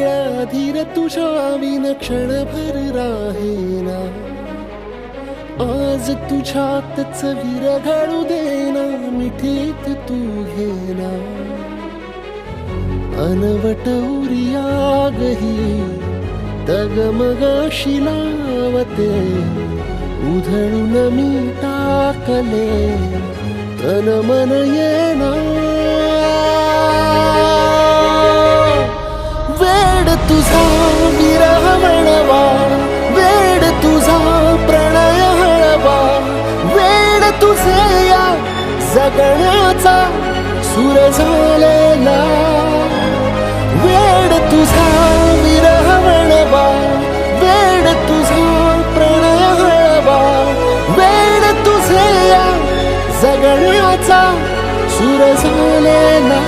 वेळा धीर तुझ्या विन क्षणभर राहेना. आज तुझ्यातच विरघळू देना, मिठीत तू घेना. अनवट उरियागही डगमगाशी लावते, उधळून मी टाकले तन मन येना. वेड तुझा विरह वळवा, वेड तुझा प्रणय हळवा, वेड तुझे या जगण्याचा सूर झालेला. वेड तुझा विरह वळवा, वेड तुझा प्रणय हळवा, वेड तुझे या जगण्याचा सूर झालेला.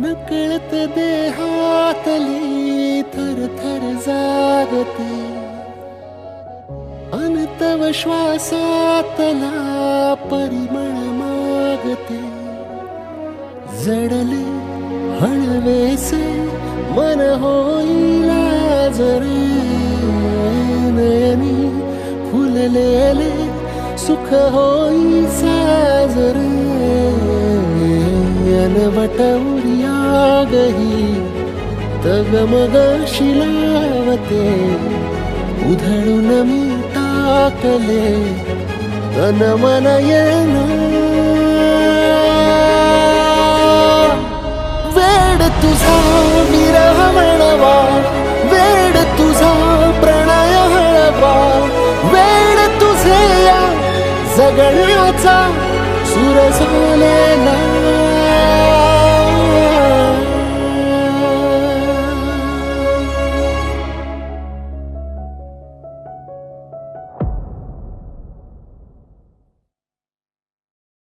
नकळत देहातली थरथर जागते, अनतव श्वासातला परिमळ मागते. जडले हळवेसे मन होईल जरे, नयनी फुललेले सुख होई साजरे. अनवट उरियागही तगमगाशी लावते, उधळून मी टाकले तन मन येना. वेड तुझा विरह वळवा, वेड तुझा प्रणय हळवा, वेड तुझे या जगण्याचा सूर झालेला.